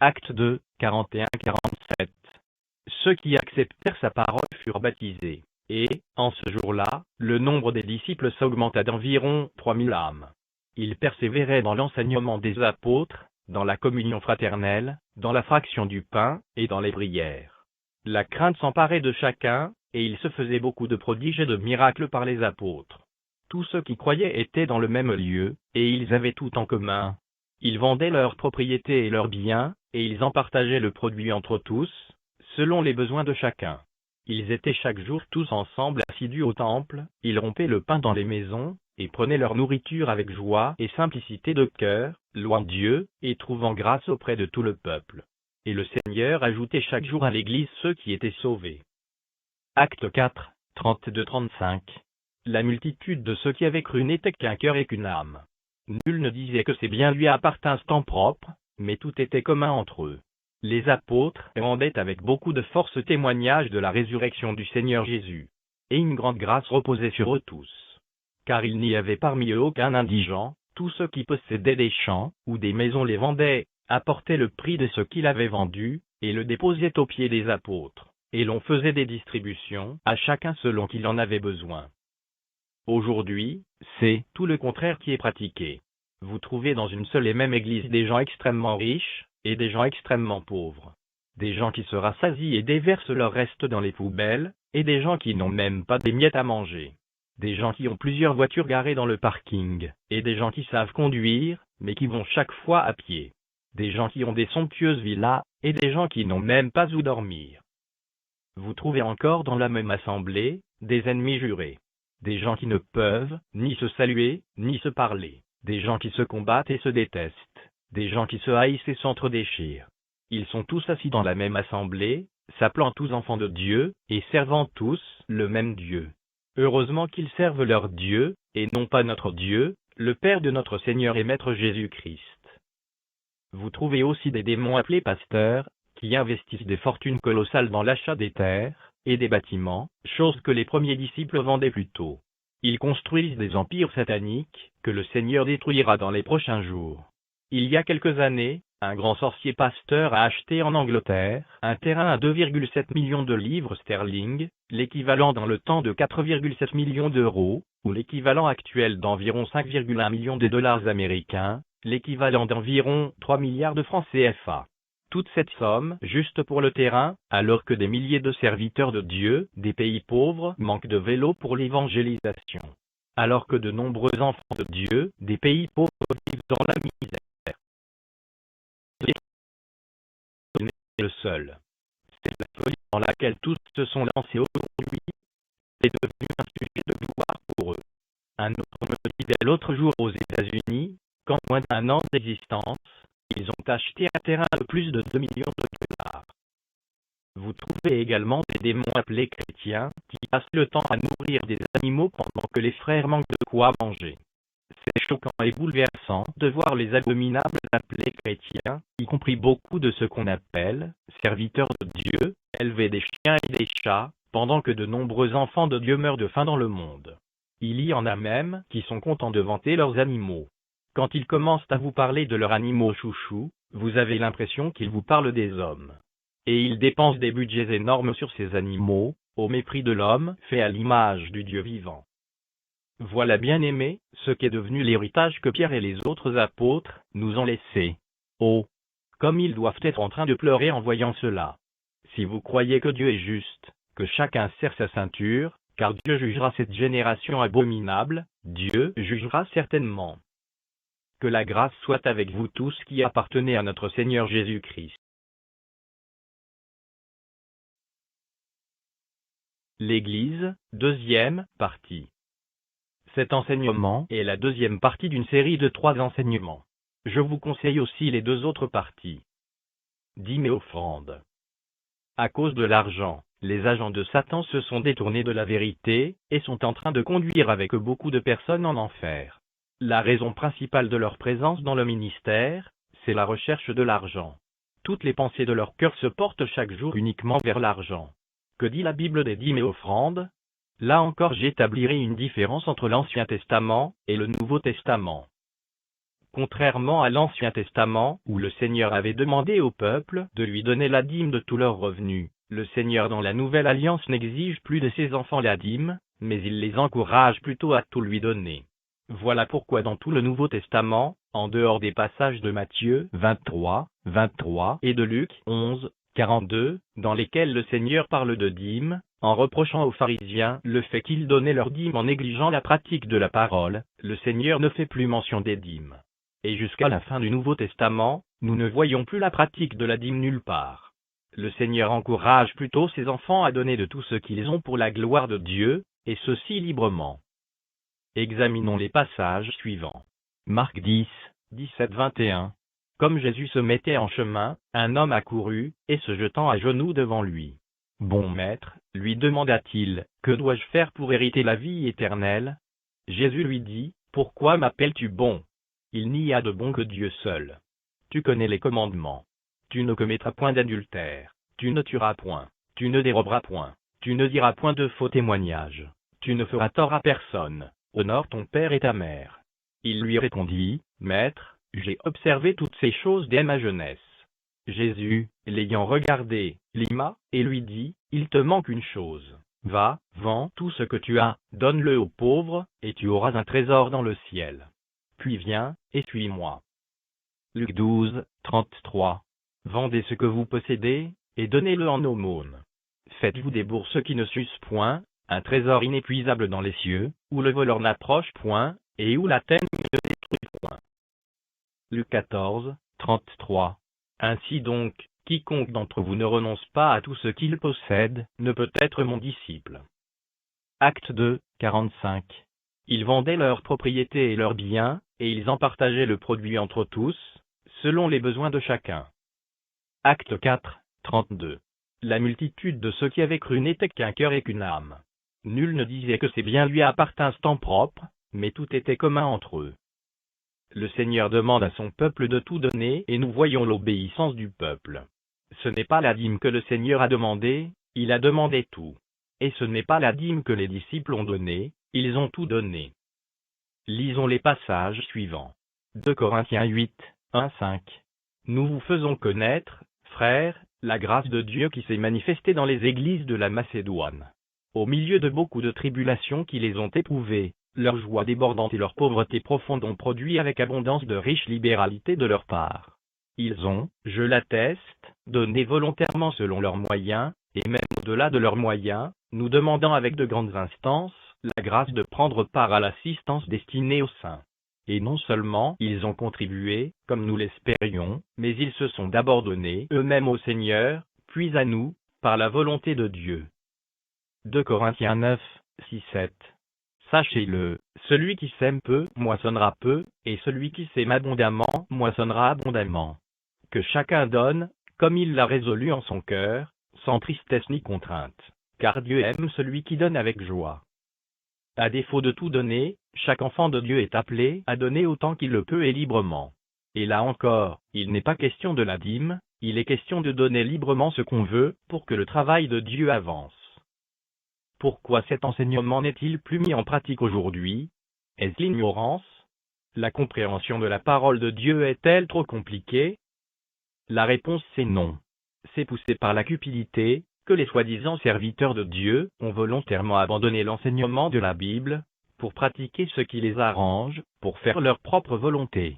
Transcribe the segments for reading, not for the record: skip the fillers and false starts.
Actes 2, 41-47. Ceux qui acceptèrent sa parole furent baptisés, et, en ce jour-là, le nombre des disciples s'augmenta d'environ 3000 âmes. Ils persévéraient dans l'enseignement des apôtres, dans la communion fraternelle, dans la fraction du pain, et dans les prières. La crainte s'emparait de chacun, et il se faisait beaucoup de prodiges et de miracles par les apôtres. Tous ceux qui croyaient étaient dans le même lieu, et ils avaient tout en commun. Ils vendaient leurs propriétés et leurs biens, et ils en partageaient le produit entre tous, selon les besoins de chacun. Ils étaient chaque jour tous ensemble assidus au temple, ils rompaient le pain dans les maisons, et prenaient leur nourriture avec joie et simplicité de cœur, louant Dieu, et trouvant grâce auprès de tout le peuple. Et le Seigneur ajoutait chaque jour à l'Église ceux qui étaient sauvés. Acte 4, 32-35. La multitude de ceux qui avaient cru n'était qu'un cœur et qu'une âme. Nul ne disait que ses biens lui appartinssent en propre, mais tout était commun entre eux. Les apôtres rendaient avec beaucoup de force témoignage de la résurrection du Seigneur Jésus. Et une grande grâce reposait sur eux tous. Car il n'y avait parmi eux aucun indigent, tous ceux qui possédaient des champs ou des maisons les vendaient, apportaient le prix de ce qu'ils avaient vendu, et le déposaient aux pieds des apôtres, et l'on faisait des distributions à chacun selon qu'il en avait besoin. Aujourd'hui, c'est tout le contraire qui est pratiqué. Vous trouvez dans une seule et même église des gens extrêmement riches, et des gens extrêmement pauvres. Des gens qui se rassasient et déversent leurs restes dans les poubelles, et des gens qui n'ont même pas des miettes à manger. Des gens qui ont plusieurs voitures garées dans le parking, et des gens qui savent conduire, mais qui vont chaque fois à pied. Des gens qui ont des somptueuses villas, et des gens qui n'ont même pas où dormir. Vous trouvez encore dans la même assemblée, des ennemis jurés. Des gens qui ne peuvent ni se saluer, ni se parler. Des gens qui se combattent et se détestent. Des gens qui se haïssent et s'entre-déchirent. Ils sont tous assis dans la même assemblée, s'appelant tous enfants de Dieu, et servant tous le même Dieu. Heureusement qu'ils servent leur Dieu, et non pas notre Dieu, le Père de notre Seigneur et Maître Jésus-Christ. Vous trouvez aussi des démons appelés pasteurs, qui investissent des fortunes colossales dans l'achat des terres et des bâtiments, chose que les premiers disciples vendaient plus tôt. Ils construisent des empires sataniques, que le Seigneur détruira dans les prochains jours. Il y a quelques années, un grand sorcier pasteur a acheté en Angleterre un terrain à 2,7 millions de livres sterling, l'équivalent dans le temps de 4,7 millions d'euros, ou l'équivalent actuel d'environ 5,1 millions de dollars américains, l'équivalent d'environ 3 milliards de francs CFA. Toute cette somme, juste pour le terrain, alors que des milliers de serviteurs de Dieu, des pays pauvres, manquent de vélos pour l'évangélisation. Alors que de nombreux enfants de Dieu, des pays pauvres vivent dans la misère. Le seul. C'est la folie dans laquelle tous se sont lancés aujourd'hui. C'est devenu un sujet de gloire pour eux. Un autre me disait l'autre jour aux États-Unis, qu'en moins d'un an d'existence, ils ont acheté un terrain de plus de 2 millions de dollars. Vous trouvez également des démons appelés chrétiens, qui passent le temps à nourrir des animaux pendant que les frères manquent de quoi manger. C'est choquant et bouleversant de voir les abominables appelés chrétiens, y compris beaucoup de ce qu'on appelle serviteurs de Dieu, élever des chiens et des chats, pendant que de nombreux enfants de Dieu meurent de faim dans le monde. Il y en a même qui sont contents de vanter leurs animaux. Quand ils commencent à vous parler de leurs animaux chouchous, vous avez l'impression qu'ils vous parlent des hommes. Et ils dépensent des budgets énormes sur ces animaux, au mépris de l'homme fait à l'image du Dieu vivant. Voilà, bien-aimés, ce qu'est devenu l'héritage que Pierre et les autres apôtres nous ont laissé. Oh, comme ils doivent être en train de pleurer en voyant cela. Si vous croyez que Dieu est juste, que chacun serre sa ceinture, car Dieu jugera cette génération abominable, Dieu jugera certainement. Que la grâce soit avec vous tous qui appartenez à notre Seigneur Jésus-Christ. L'Église, deuxième partie. Cet enseignement est la deuxième partie d'une série de 3 enseignements. Je vous conseille aussi les 2 autres parties. Dîmes et offrandes. À cause de l'argent, les agents de Satan se sont détournés de la vérité, et sont en train de conduire avec eux beaucoup de personnes en enfer. La raison principale de leur présence dans le ministère, c'est la recherche de l'argent. Toutes les pensées de leur cœur se portent chaque jour uniquement vers l'argent. Que dit la Bible des dîmes et offrandes ? Là encore j'établirai une différence entre l'Ancien Testament et le Nouveau Testament. Contrairement à l'Ancien Testament, où le Seigneur avait demandé au peuple de lui donner la dîme de tous leurs revenus, le Seigneur dans la Nouvelle Alliance n'exige plus de ses enfants la dîme, mais il les encourage plutôt à tout lui donner. Voilà pourquoi dans tout le Nouveau Testament, en dehors des passages de Matthieu 23 et de Luc 11, 42, dans lesquels le Seigneur parle de dîme, en reprochant aux pharisiens le fait qu'ils donnaient leur dîme en négligeant la pratique de la parole, le Seigneur ne fait plus mention des dîmes. Et jusqu'à la fin du Nouveau Testament, nous ne voyons plus la pratique de la dîme nulle part. Le Seigneur encourage plutôt ses enfants à donner de tout ce qu'ils ont pour la gloire de Dieu, et ceci librement. Examinons les passages suivants. Marc 10, 17-21. Comme Jésus se mettait en chemin, un homme accourut, et se jetant à genoux devant lui. « Bon maître, lui demanda-t-il, que dois-je faire pour hériter la vie éternelle ?» Jésus lui dit, « Pourquoi m'appelles-tu bon ? Il n'y a de bon que Dieu seul. Tu connais les commandements. Tu ne commettras point d'adultère, tu ne tueras point, tu ne déroberas point, tu ne diras point de faux témoignages, tu ne feras tort à personne, honore ton père et ta mère. » Il lui répondit, « Maître, j'ai observé toutes ces choses dès ma jeunesse. » Jésus, l'ayant regardé, l'ima, et lui dit, « Il te manque une chose. Va, vends tout ce que tu as, donne-le aux pauvres, et tu auras un trésor dans le ciel. Puis viens, et suis-moi. » Luc 12, 33. Vendez ce que vous possédez, et donnez-le en aumône. Faites-vous des bourses qui ne s'usent point, un trésor inépuisable dans les cieux, où le voleur n'approche point, et où la teigne ne détruit point. Luc 14, 33. Ainsi donc, quiconque d'entre vous ne renonce pas à tout ce qu'il possède, ne peut être mon disciple. Acte 2, 45. Ils vendaient leurs propriétés et leurs biens, et ils en partageaient le produit entre tous, selon les besoins de chacun. Acte 4, 32. La multitude de ceux qui avaient cru n'était qu'un cœur et qu'une âme. Nul ne disait que ses biens lui appartinssent en propre, mais tout était commun entre eux. Le Seigneur demande à son peuple de tout donner et nous voyons l'obéissance du peuple. Ce n'est pas la dîme que le Seigneur a demandé, il a demandé tout. Et ce n'est pas la dîme que les disciples ont donnée, ils ont tout donné. Lisons les passages suivants. 2 Corinthiens 8, 1-5. Nous vous faisons connaître, frères, la grâce de Dieu qui s'est manifestée dans les églises de la Macédoine. Au milieu de beaucoup de tribulations qui les ont éprouvées, leur joie débordante et leur pauvreté profonde ont produit avec abondance de riches libéralités de leur part. Ils ont, je l'atteste, donné volontairement selon leurs moyens, et même au-delà de leurs moyens, nous demandant avec de grandes instances, la grâce de prendre part à l'assistance destinée aux saints. Et non seulement ils ont contribué, comme nous l'espérions, mais ils se sont d'abord donnés eux-mêmes au Seigneur, puis à nous, par la volonté de Dieu. 2 Corinthiens 9, 6-7. Sachez-le, celui qui sème peu, moissonnera peu, et celui qui sème abondamment, moissonnera abondamment. Que chacun donne, comme il l'a résolu en son cœur, sans tristesse ni contrainte, car Dieu aime celui qui donne avec joie. À défaut de tout donner, chaque enfant de Dieu est appelé à donner autant qu'il le peut et librement. Et là encore, il n'est pas question de la dîme, il est question de donner librement ce qu'on veut, pour que le travail de Dieu avance. Pourquoi cet enseignement n'est-il plus mis en pratique aujourd'hui? Est-ce l'ignorance? La compréhension de la parole de Dieu est-elle trop compliquée? La réponse c'est non. C'est poussé par la cupidité, que les soi-disant serviteurs de Dieu ont volontairement abandonné l'enseignement de la Bible, pour pratiquer ce qui les arrange, pour faire leur propre volonté.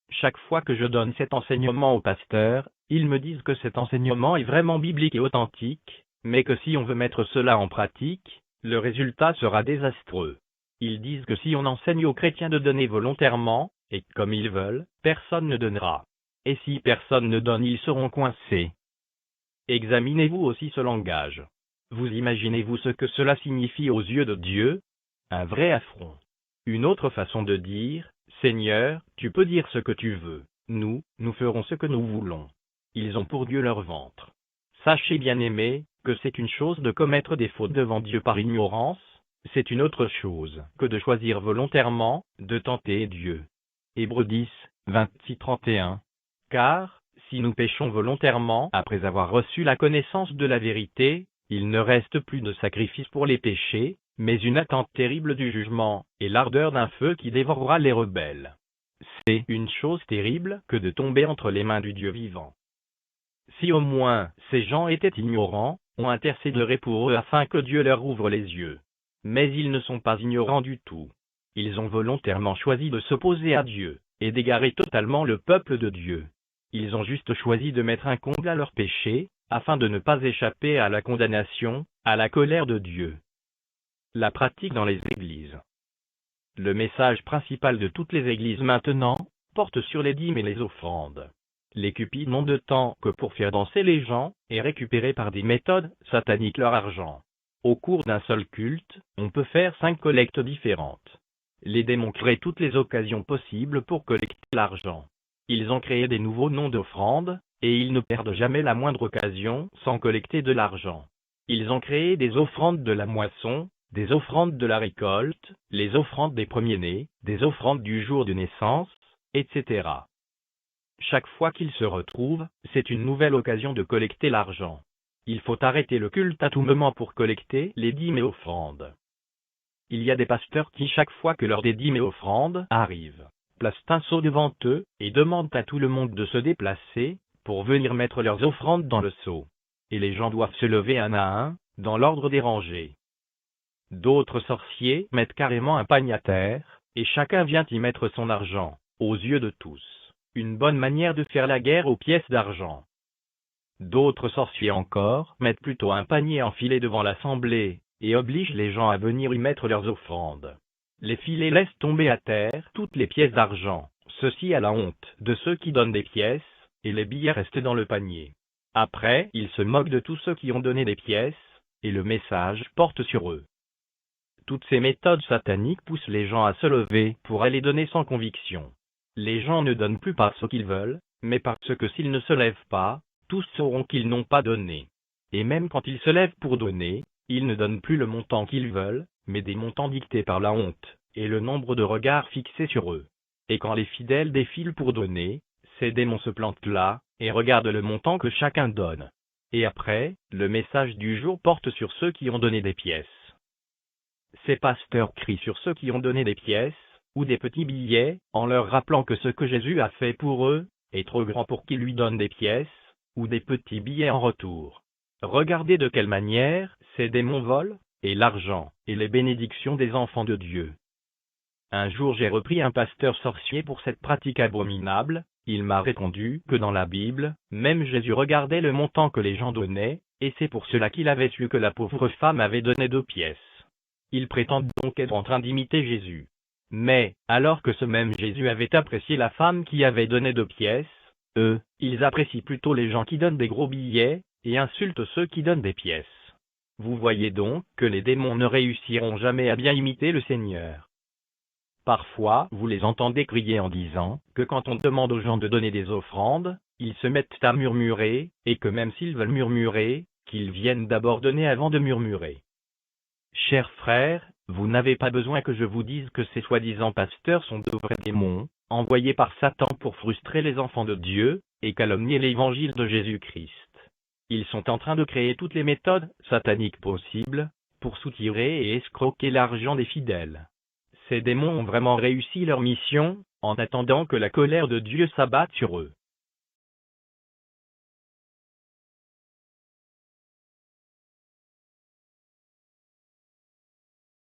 Chaque fois que je donne cet enseignement aux pasteurs, ils me disent que cet enseignement est vraiment biblique et authentique, mais que si on veut mettre cela en pratique, le résultat sera désastreux. Ils disent que si on enseigne aux chrétiens de donner volontairement, et comme ils veulent, personne ne donnera. Et si personne ne donne, ils seront coincés. Examinez-vous aussi ce langage. Vous imaginez-vous ce que cela signifie aux yeux de Dieu? Un vrai affront. Une autre façon de dire, Seigneur, tu peux dire ce que tu veux, nous ferons ce que nous voulons. Ils ont pour Dieu leur ventre. Sachez bien-aimés, que c'est une chose de commettre des fautes devant Dieu par ignorance, c'est une autre chose que de choisir volontairement, de tenter Dieu. Hébreux 10, 26-31. Car, si nous péchons volontairement après avoir reçu la connaissance de la vérité, il ne reste plus de sacrifice pour les péchés, mais une attente terrible du jugement, et l'ardeur d'un feu qui dévorera les rebelles. c'est une chose terrible que de tomber entre les mains du Dieu vivant. Si au moins ces gens étaient ignorants, on intercéderait pour eux afin que Dieu leur ouvre les yeux. Mais ils ne sont pas ignorants du tout. Ils ont volontairement choisi de s'opposer à Dieu, et d'égarer totalement le peuple de Dieu. Ils ont juste choisi de mettre un comble à leurs péchés, afin de ne pas échapper à la condamnation, à la colère de Dieu. La pratique dans les églises. Le message principal de toutes les églises maintenant porte sur les dîmes et les offrandes. Les cupides n'ont de temps que pour faire danser les gens et récupérer par des méthodes sataniques leur argent. Au cours d'un seul culte, on peut faire 5 collectes différentes. Les démons créent toutes les occasions possibles pour collecter l'argent. Ils ont créé des nouveaux noms d'offrandes, et ils ne perdent jamais la moindre occasion sans collecter de l'argent. Ils ont créé des offrandes de la moisson, des offrandes de la récolte, les offrandes des premiers-nés, des offrandes du jour de naissance, etc. Chaque fois qu'ils se retrouvent, c'est une nouvelle occasion de collecter l'argent. Il faut arrêter le culte à tout moment pour collecter les dîmes et offrandes. Il y a des pasteurs qui, chaque fois que l'heure des dîmes et offrandes arrive, placent un seau devant eux et demandent à tout le monde de se déplacer pour venir mettre leurs offrandes dans le seau. Et les gens doivent se lever un à un, dans l'ordre des rangées. D'autres sorciers mettent carrément un panier à terre, et chacun vient y mettre son argent, aux yeux de tous. Une bonne manière de faire la guerre aux pièces d'argent. D'autres sorciers encore mettent plutôt un panier enfilé devant l'assemblée, et obligent les gens à venir y mettre leurs offrandes. Les filets laissent tomber à terre toutes les pièces d'argent, ceci à la honte de ceux qui donnent des pièces, et les billets restent dans le panier. Après, ils se moquent de tous ceux qui ont donné des pièces, et le message porte sur eux. Toutes ces méthodes sataniques poussent les gens à se lever pour aller donner sans conviction. Les gens ne donnent plus parce qu'ils veulent, mais parce que s'ils ne se lèvent pas, tous sauront qu'ils n'ont pas donné. Et même quand ils se lèvent pour donner, ils ne donnent plus le montant qu'ils veulent, mais des montants dictés par la honte, et le nombre de regards fixés sur eux. Et quand les fidèles défilent pour donner, ces démons se plantent là, et regardent le montant que chacun donne. Et après, le message du jour porte sur ceux qui ont donné des pièces. Ces pasteurs crient sur ceux qui ont donné des pièces, ou des petits billets, en leur rappelant que ce que Jésus a fait pour eux est trop grand pour qu'ils lui donnent des pièces, ou des petits billets en retour. Regardez de quelle manière ces démons volent, et l'argent, et les bénédictions des enfants de Dieu. Un jour j'ai repris un pasteur sorcier pour cette pratique abominable, il m'a répondu que dans la Bible, même Jésus regardait le montant que les gens donnaient, et c'est pour cela qu'il avait su que la pauvre femme avait donné 2 pièces. Il prétend donc être en train d'imiter Jésus. Mais, alors que ce même Jésus avait apprécié la femme qui avait donné 2 pièces, eux, ils apprécient plutôt les gens qui donnent des gros billets, et insultent ceux qui donnent des pièces. Vous voyez donc que les démons ne réussiront jamais à bien imiter le Seigneur. Parfois, vous les entendez crier en disant que quand on demande aux gens de donner des offrandes, ils se mettent à murmurer, et que même s'ils veulent murmurer, qu'ils viennent d'abord donner avant de murmurer. Chers frères, vous n'avez pas besoin que je vous dise que ces soi-disant pasteurs sont de vrais démons, envoyés par Satan pour frustrer les enfants de Dieu, et calomnier l'évangile de Jésus-Christ. Ils sont en train de créer toutes les méthodes sataniques possibles, pour soutirer et escroquer l'argent des fidèles. Ces démons ont vraiment réussi leur mission, en attendant que la colère de Dieu s'abatte sur eux.